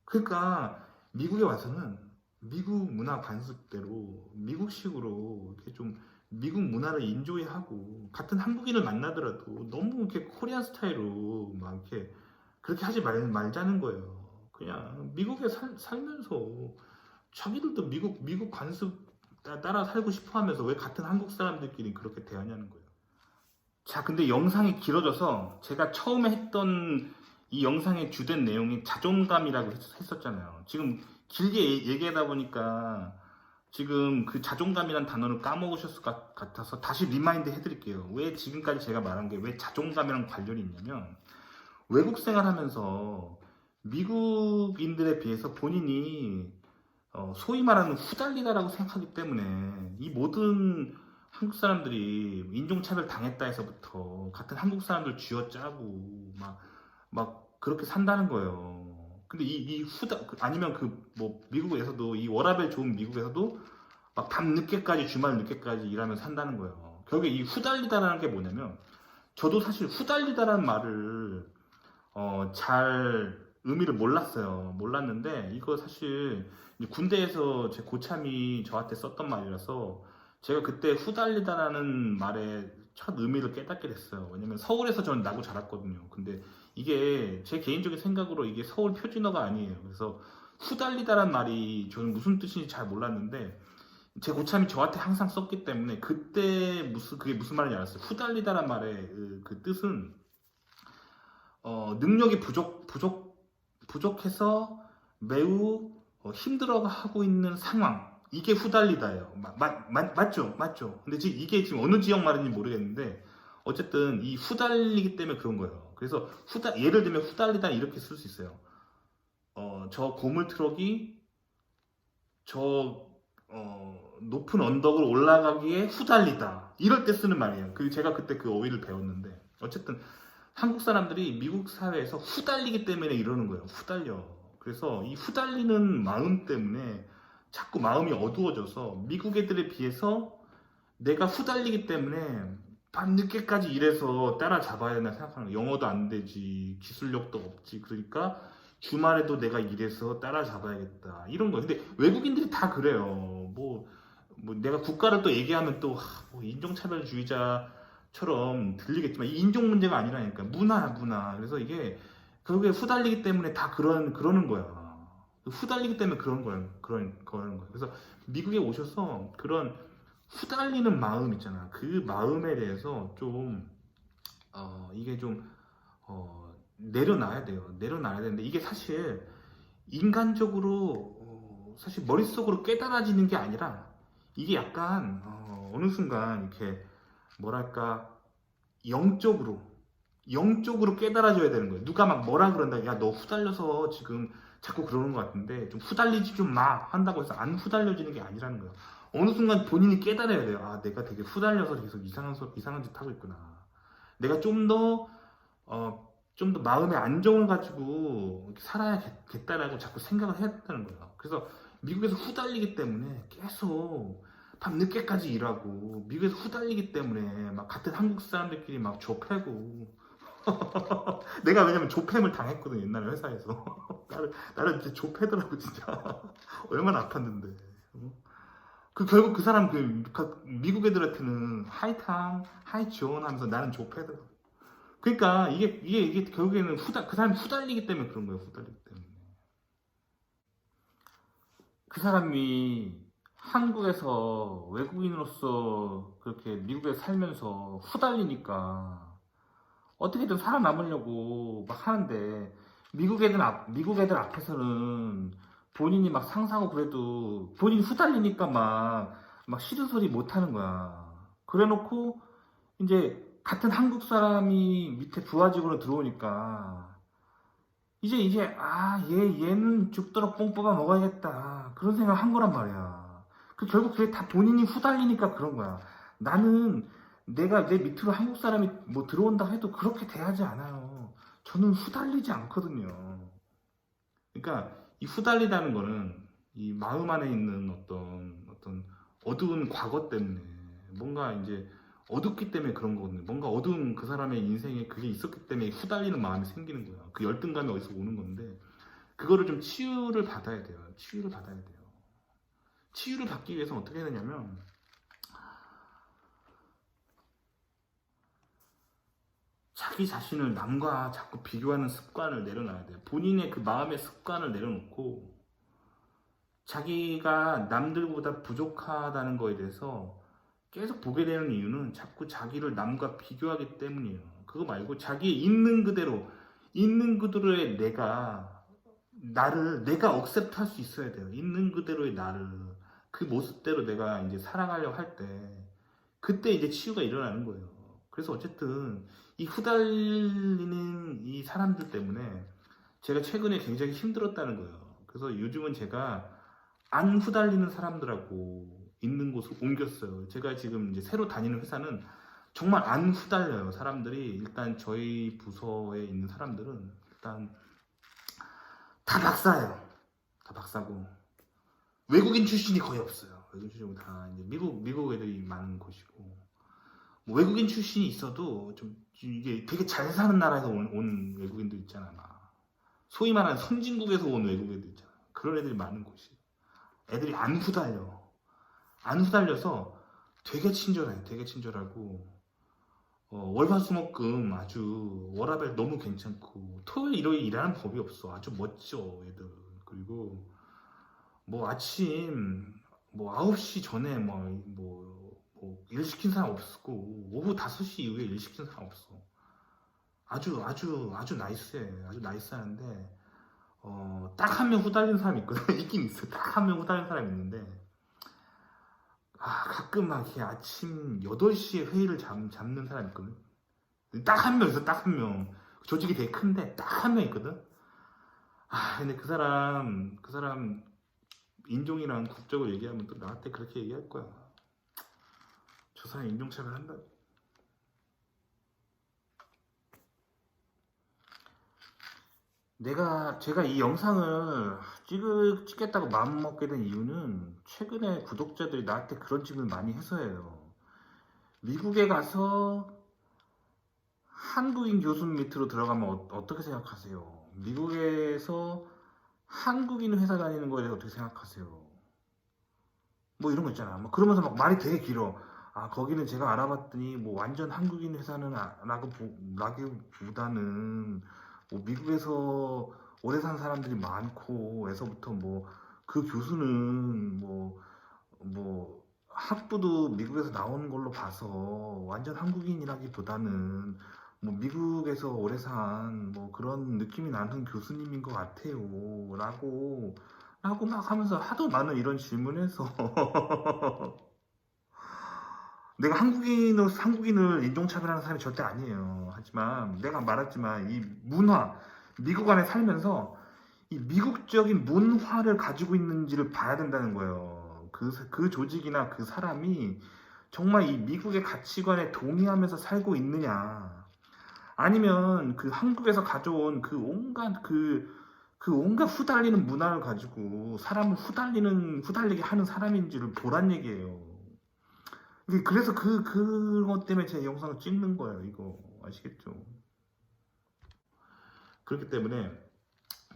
그러니까 미국에 와서는 미국 문화 관습대로 미국식으로 이렇게 좀 미국 문화를 인조이하고 같은 한국인을 만나더라도 너무 이렇게 코리안 스타일로 막 이렇게 그렇게 하지 말자는 거예요. 그냥 미국에 살면서 자기들도 미국 관습 따라 살고 싶어 하면서 왜 같은 한국 사람들끼리 그렇게 대하냐는 거예요. 자, 근데 영상이 길어져서 제가 처음에 했던 이 영상의 주된 내용이 자존감이라고 했었잖아요. 지금 길게 얘기하다 보니까 지금 그 자존감이라는 단어를 까먹으셨을 것 같아서 다시 리마인드 해드릴게요. 왜 지금까지 제가 말한 게 왜 자존감이랑 관련이 있냐면 외국 생활하면서 미국인들에 비해서 본인이 소위 말하는 후달리다라고 생각하기 때문에 이 모든 한국 사람들이 인종차별 당했다 해서부터 같은 한국 사람들 쥐어짜고 막 그렇게 산다는 거예요. 근데 아니면 미국에서도 이 워라밸 좋은 미국에서도 막 밤 늦게까지 주말 늦게까지 일하면서 산다는 거예요. 결국에 이 후달리다라는 게 뭐냐면 저도 사실 후달리다라는 말을 잘 의미를 몰랐는데 이거 사실 이제 군대에서 제 고참이 저한테 썼던 말이라서 제가 그때 후달리다라는 말의 첫 의미를 깨닫게 됐어요. 왜냐면 서울에서 저는 나고 자랐거든요. 근데 이게 제 개인적인 생각으로 이게 서울 표준어가 아니에요. 그래서 후달리다라는 말이 저는 무슨 뜻인지 잘 몰랐는데 제 고참이 저한테 항상 썼기 때문에 그때 그게 무슨 말인지 알았어요. 후달리다라는 말의 그 뜻은 능력이 부족해서 매우 힘들어하고 있는 상황. 이게 후달리다예요. 맞죠? 근데 지금 이게 지금 어느 지역 말인지 모르겠는데 어쨌든 이 후달리기 때문에 그런 거예요. 그래서 예를 들면 후달리다 이렇게 쓸 수 있어요. 저 고물 트럭이 저 높은 언덕을 올라가기에 후달리다. 이럴 때 쓰는 말이에요. 제가 그때 그 어휘를 배웠는데 어쨌든 한국 사람들이 미국 사회에서 후달리기 때문에 이러는 거예요. 후달려. 그래서 이 후달리는 마음 때문에 자꾸 마음이 어두워져서 미국 애들에 비해서 내가 후달리기 때문에 밤늦게까지 일해서 따라잡아야 된다 생각하는 거예요. 영어도 안 되지, 기술력도 없지. 그러니까 주말에도 내가 일해서 따라잡아야겠다. 이런 거예요. 근데 외국인들이 다 그래요. 뭐 내가 국가를 또 얘기하면 또 뭐 인종차별주의자처럼 들리겠지만 이 인종 문제가 아니라니까 문화. 그래서 이게 결국에 후달리기 때문에 다 그러는 거야. 후달리기 때문에 그런 거야. 그래서 미국에 오셔서 그런 후달리는 마음 있잖아. 그 마음에 대해서 좀 이게 좀 내려놔야 돼요. 내려놔야 되는데 이게 사실 인간적으로 사실 머릿속으로 깨달아지는 게 아니라 이게 약간 어느 순간 이렇게 뭐랄까 영적으로 깨달아져야 되는 거예요. 누가 막 뭐라 그런다. 야, 너 후달려서 지금 자꾸 그러는 것 같은데 좀 후달리지 좀 마 한다고 해서 안 후달려지는 게 아니라는 거예요. 어느 순간 본인이 깨달아야 돼요. 아, 내가 되게 후달려서 계속 이상한 짓 하고 있구나. 내가 좀 더 마음의 안정을 가지고 살아야겠다라고 자꾸 생각을 해야 된다는 거예요. 그래서 미국에서 후달리기 때문에 계속 밤 늦게까지 일하고 미국에서 후달리기 때문에 막 같은 한국 사람들끼리 막 좁혀고 내가 왜냐면 조팸을 당했거든 옛날에 회사에서 나를 진짜 조패더라고 진짜 얼마나 아팠는데 결국 그 사람 미국 애들한테는 하이탐 하이존 하면서 나는 조패더라고. 그러니까 이게 결국에는 그 사람이 후달리기 때문에 그런 거예요. 후달리기 때문에 그 사람이 한국에서 외국인으로서 그렇게 미국에 살면서 후달리니까 어떻게든 살아남으려고 막 하는데 미국 애들 앞에서는 본인이 막 상사고 그래도 본인이 후달리니까 막 싫은 소리 못 하는 거야. 그래 놓고 이제 같은 한국 사람이 밑에 부하직으로 들어오니까 이제 얘는 죽도록 뽕 뽑아 먹어야겠다 그런 생각 한 거란 말이야. 결국 그게 다 본인이 후달리니까 그런 거야. 나는 내가 내 밑으로 한국 사람이 뭐 들어온다 해도 그렇게 대하지 않아요. 저는 후달리지 않거든요. 그러니까 이 후달리다는 거는 이 마음 안에 있는 어떤 어두운 과거 때문에 뭔가 이제 어둡기 때문에 그런 거거든요. 뭔가 어두운 그 사람의 인생에 그게 있었기 때문에 후달리는 마음이 생기는 거야. 그 열등감이 어디서 오는 건데 그거를 좀 치유를 받아야 돼요. 치유를 받기 위해서는 어떻게 해야 되냐면 자기 자신을 남과 자꾸 비교하는 습관을 내려놔야 돼요. 본인의 그 마음의 습관을 내려놓고 자기가 남들보다 부족하다는 거에 대해서 계속 보게 되는 이유는 자꾸 자기를 남과 비교하기 때문이에요. 그거 말고 자기의 있는 그대로의 내가 억셉트 할 수 있어야 돼요. 있는 그대로의 나를 그 모습대로 내가 이제 살아가려고 할 때 그때 이제 치유가 일어나는 거예요. 그래서 어쨌든 이 후달리는 이 사람들 때문에 제가 최근에 굉장히 힘들었다는 거예요. 그래서 요즘은 제가 안 후달리는 사람들하고 있는 곳을 옮겼어요. 제가 지금 이제 새로 다니는 회사는 정말 안 후달려요. 사람들이 일단 저희 부서에 있는 사람들은 일단 다 박사예요. 다 박사고 외국인 출신이 거의 없어요. 외국인 출신이 다 이제 미국 애들이 많은 곳이고 뭐 외국인 출신이 있어도 좀 이게 되게 잘 사는 나라에서 온 외국인들 있잖아. 막. 소위 말하는 선진국에서 온 외국인들 있잖아. 그런 애들이 많은 곳이. 애들이 안 후달려. 안 후달려서 되게 친절해. 되게 친절하고 월화수목금 아주 워라밸 너무 괜찮고 토요일 일요일 일하는 법이 없어. 아주 멋져 애들. 그리고 뭐 아침 뭐 9시 전에 일 시킨 사람 없고 오후 5시 이후에 일 시킨 사람 없어. 아주 나이스해. 아주 나이스하는데 딱 한 명 후달리는 사람이 있거든. 있긴 있어. 딱 한 명 후달리는 사람이 있는데 가끔 막 이렇게 아침 8시에 회의를 잡는 사람이 있거든. 딱 한 명 있어. 딱 한 명. 조직이 되게 큰데 딱 한 명 있거든. 근데 그 사람 인종이랑 국적을 얘기하면 또 나한테 그렇게 얘기할 거야. 저 사람 인종차별 한다. 제가 이 영상을 찍겠다고 마음먹게 된 이유는 최근에 구독자들이 나한테 그런 질문을 많이 해서예요. 미국에 가서 한국인 교수 밑으로 들어가면 어떻게 생각하세요? 미국에서 한국인 회사 다니는 거에 대해서 어떻게 생각하세요? 뭐 이런 거 있잖아. 뭐 그러면서 막 말이 되게 길어. 거기는 제가 알아봤더니 뭐 완전 한국인 회사는 라기보다는 뭐 미국에서 오래 산 사람들이 많고 에서부터 뭐 그 교수는 뭐 학부도 미국에서 나오는 걸로 봐서 완전 한국인이라기보다는 뭐 미국에서 오래 산 뭐 그런 느낌이 나는 교수님인 것 같아요. 라고 막 하면서 하도 많은 이런 질문해서 내가 한국인을 인종차별하는 사람이 절대 아니에요. 하지만 내가 말했지만 이 문화, 미국 안에 살면서 이 미국적인 문화를 가지고 있는지를 봐야 된다는 거예요. 그 조직이나 그 사람이 정말 이 미국의 가치관에 동의하면서 살고 있느냐. 아니면 그 한국에서 가져온 그 온갖 후달리는 문화를 가지고 사람을 후달리게 하는 사람인지를 보란 얘기예요. 그래서 그것 때문에 제 영상을 찍는 거예요. 이거 아시겠죠? 그렇기 때문에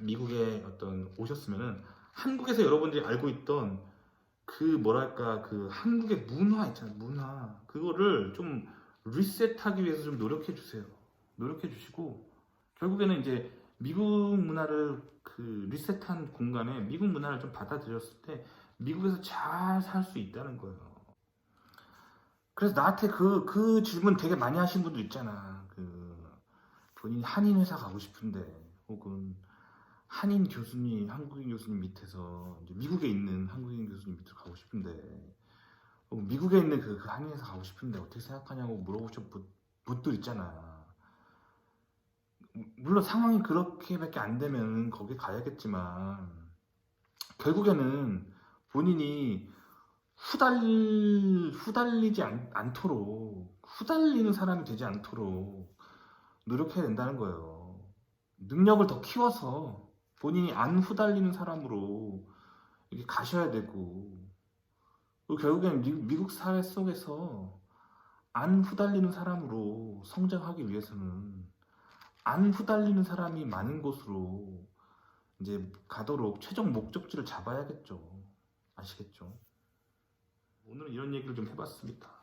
미국에 오셨으면은 한국에서 여러분들이 알고 있던 그 한국의 문화 있잖아요. 문화 그거를 좀 리셋하기 위해서 좀 노력해 주세요. 노력해 주시고 결국에는 이제 미국 문화를 리셋한 공간에 미국 문화를 좀 받아들였을 때 미국에서 잘 살 수 있다는 거예요. 그래서 나한테 그 질문 되게 많이 하신 분들 있잖아. 본인이 한인 회사 가고 싶은데, 혹은 한국인 교수님 밑에서, 이제 미국에 있는 한국인 교수님 밑으로 가고 싶은데, 혹은 미국에 있는 그 한인 회사 가고 싶은데 어떻게 생각하냐고 물어보신 분들 있잖아. 물론 상황이 그렇게밖에 안 되면 거기 가야겠지만, 결국에는 본인이 후달리지 않도록 후달리는 사람이 되지 않도록 노력해야 된다는 거예요. 능력을 더 키워서 본인이 안 후달리는 사람으로 이렇게 가셔야 되고 그리고 결국에는 미국 사회 속에서 안 후달리는 사람으로 성장하기 위해서는 안 후달리는 사람이 많은 곳으로 이제 가도록 최종 목적지를 잡아야겠죠. 아시겠죠? 오늘은 이런 얘기를 좀 해봤습니다.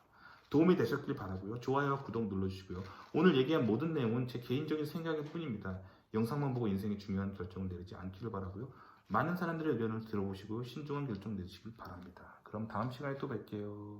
도움이 되셨길 바라고요. 좋아요와 구독 눌러주시고요. 오늘 얘기한 모든 내용은 제 개인적인 생각일 뿐입니다. 영상만 보고 인생의 중요한 결정을 내리지 않기를 바라고요. 많은 사람들의 의견을 들어보시고 신중한 결정 내리시길 바랍니다. 그럼 다음 시간에 또 뵐게요.